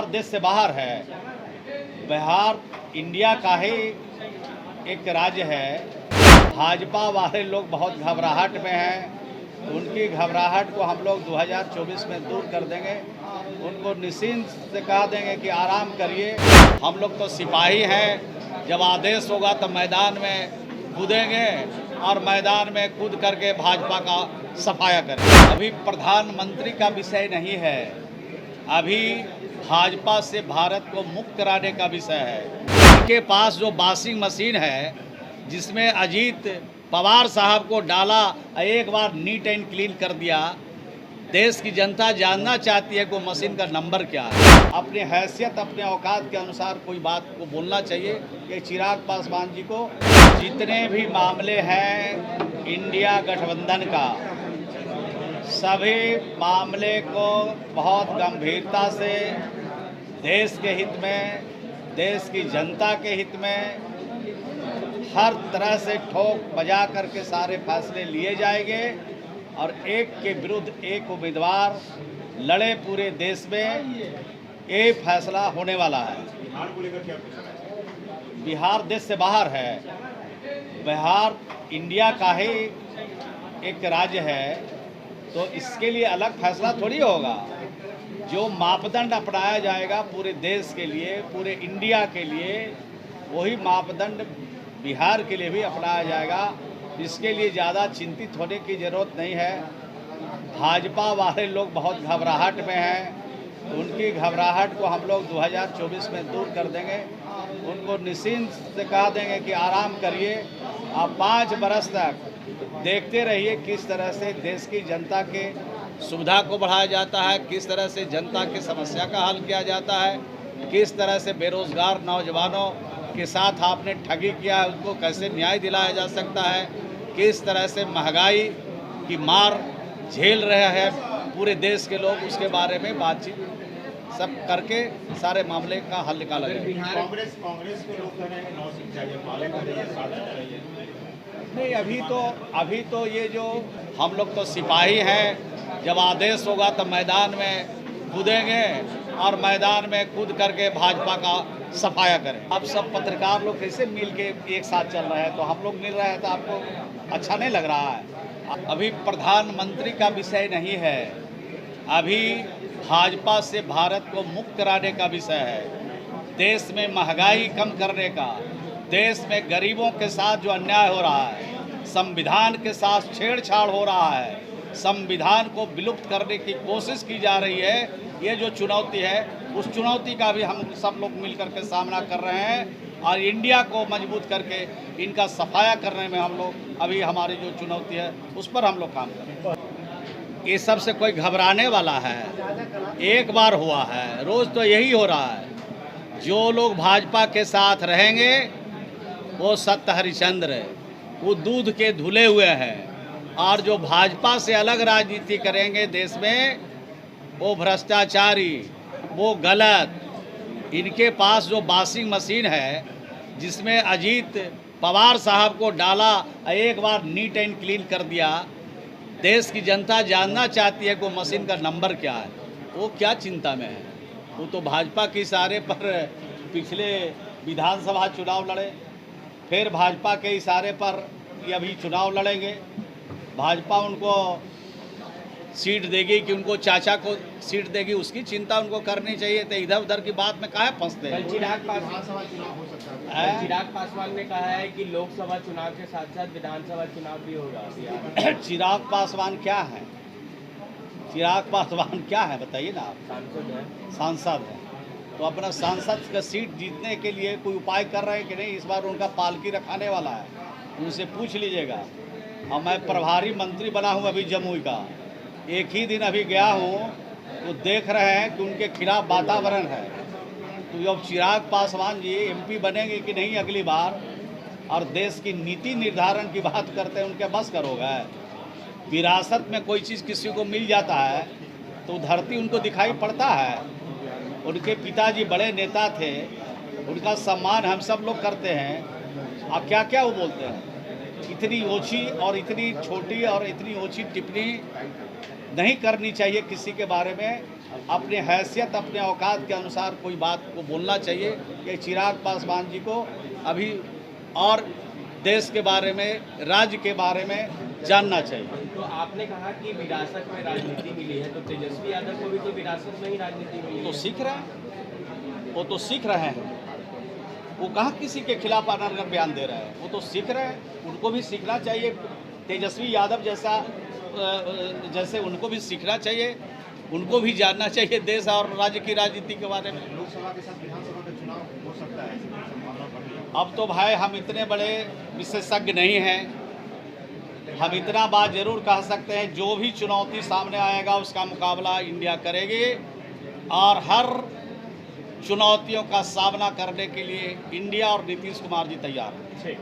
बिहार देश से बाहर है। बिहार इंडिया का ही एक राज्य है। भाजपा वाले लोग बहुत घबराहट में हैं। उनकी घबराहट को हम लोग 2024 में दूर कर देंगे। उनको निश्चिंत से कह देंगे कि आराम करिए। हम लोग तो सिपाही हैं। जब आदेश होगा तो मैदान में कूदेंगे और मैदान में कूद करके भाजपा का सफाया करेंगे। अभी प्रधानमंत्री का विषय नहीं है, अभी भाजपा से भारत को मुक्त कराने का विषय है। उनके पास जो वॉशिंग मशीन है, जिसमें अजीत पवार साहब को डाला, एक बार नीट एंड क्लीन कर दिया। देश की जनता जानना चाहती है कि वो मशीन का नंबर क्या है। अपनी हैसियत, अपने औकात के अनुसार कोई बात को बोलना चाहिए। कि चिराग पासवान जी को जितने भी मामले हैं इंडिया गठबंधन का, सभी मामले को बहुत गंभीरता से देश के हित में, देश की जनता के हित में हर तरह से ठोक बजा करके सारे फैसले लिए जाएंगे और एक के विरुद्ध एक उम्मीदवार लड़े पूरे देश में, ये फैसला होने वाला है। बिहार देश से बाहर है। बिहार इंडिया का ही एक राज्य है, तो इसके लिए अलग फैसला थोड़ी होगा। जो मापदंड अपनाया जाएगा पूरे देश के लिए, पूरे इंडिया के लिए, वही मापदंड बिहार के लिए भी अपनाया जाएगा। इसके लिए ज़्यादा चिंतित होने की ज़रूरत नहीं है। भाजपा वाले लोग बहुत घबराहट में हैं। उनकी घबराहट को हम लोग 2024 में दूर कर देंगे। उनको निश्चिंत से कह देंगे कि आराम करिए। आप 5 बरस तक देखते रहिए किस तरह से देश की जनता के सुविधा को बढ़ाया जाता है, किस तरह से जनता की समस्या का हल किया जाता है, किस तरह से बेरोजगार नौजवानों के साथ आपने ठगी किया है, उनको कैसे न्याय दिलाया जा सकता है, किस तरह से महंगाई की मार झेल रहे हैं पूरे देश के लोग, उसके बारे में बातचीत सब करके सारे मामले का हल निकाला जाए। कांग्रेस के लोग कह रहे हैं 9 सीट चाहिए, माले कर रही है, 7 चाहिए। नहीं, अभी तो ये जो हम लोग तो सिपाही हैं। जब आदेश होगा तो मैदान में कूदेंगे और मैदान में कूद करके भाजपा का सफाया करें। अब सब पत्रकार लोग कैसे मिल के एक साथ चल रहे हैं, तो हम लोग मिल रहे हैं तो आपको अच्छा नहीं लग रहा है। अभी प्रधानमंत्री का विषय नहीं है, अभी भाजपा से भारत को मुक्त कराने का विषय है। देश में महंगाई कम करने का, देश में गरीबों के साथ जो अन्याय हो रहा है, संविधान के साथ छेड़छाड़ हो रहा है, संविधान को विलुप्त करने की कोशिश की जा रही है, ये जो चुनौती है, उस चुनौती का भी हम सब लोग मिलकर के सामना कर रहे हैं और इंडिया को मजबूत करके इनका सफाया करने में हम लोग, अभी हमारी जो चुनौती है उस पर हम लोग काम कर रहे हैं। ये सब से कोई घबराने वाला है? एक बार हुआ है, रोज़ तो यही हो रहा है। जो लोग भाजपा के साथ रहेंगे वो सत्य हरिश्चंद्र है, वो दूध के धुले हुए हैं, और जो भाजपा से अलग राजनीति करेंगे देश में, वो भ्रष्टाचारी, वो गलत। इनके पास जो वॉशिंग मशीन है, जिसमें अजीत पवार साहब को डाला, एक बार नीट एंड क्लीन कर दिया। देश की जनता जानना चाहती है कि वो मशीन का नंबर क्या है। वो क्या चिंता में है? वो तो भाजपा के इशारे पर पिछले विधानसभा चुनाव लड़े, फिर भाजपा के इशारे पर ये अभी चुनाव लड़ेंगे। भाजपा उनको सीट देगी कि उनको चाचा को सीट देगी, उसकी चिंता उनको करनी चाहिए। तो इधर उधर की बात में काहे फंसते हैं? चिराग पासवान ने कहा है कि लोकसभा चुनाव के साथ साथ विधानसभा चुनाव भी होगा। चिराग पासवान क्या है? चिराग पासवान क्या है बताइए ना आप? सांसद है। सांसद है, तो अपना सांसद का सीट जीतने के लिए कोई उपाय कर रहे हैं कि नहीं? इस बार उनका पालकी रखाने वाला है, उनसे पूछ लीजिएगा। और मैं प्रभारी मंत्री बना हूँ अभी जमुई का, एक ही दिन अभी गया हूँ, तो देख रहे हैं कि उनके खिलाफ वातावरण है। तो अब चिराग पासवान जी एमपी बनेंगे कि नहीं अगली बार, और देश की नीति निर्धारण की बात करते हैं, उनके बस करोगे? विरासत में कोई चीज़ किसी को मिल जाता है तो धरती उनको दिखाई पड़ता है। उनके पिताजी बड़े नेता थे, उनका सम्मान हम सब लोग करते हैं। अब क्या क्या वो बोलते हैं, इतनी ओछी और इतनी छोटी और इतनी ओछी टिप्पणी नहीं करनी चाहिए किसी के बारे में। अपने हैसियत अपने औकात के अनुसार कोई बात को बोलना चाहिए। ये चिराग पासवान जी को अभी और देश के बारे में, राज्य के बारे में जानना चाहिए। तो आपने कहा कि विरासत में राजनीति मिली है, तो तेजस्वी यादव को भी तो विरासत में ही राजनीति मिली तो है। सीख रहे हैं, वो तो सीख रहे हैं। वो कहाँ किसी के खिलाफ अनर्गल बयान दे रहे हैं, वो तो सीख रहे हैं। उनको भी सीखना चाहिए, तेजस्वी यादव जैसे उनको भी सीखना चाहिए, उनको भी जानना चाहिए देश और राज्य की राजनीति के बारे में। लोकसभा के साथ विधानसभा का चुनाव हो सकता है, ऐसी संभावना बढ़ रही है। अब तो भाई हम इतने बड़े विशेषज्ञ नहीं हैं। हम इतना बात जरूर कह सकते हैं, जो भी चुनौती सामने आएगा उसका मुकाबला इंडिया करेगी और हर चुनौतियों का सामना करने के लिए इंडिया और नीतीश कुमार जी तैयार हैं।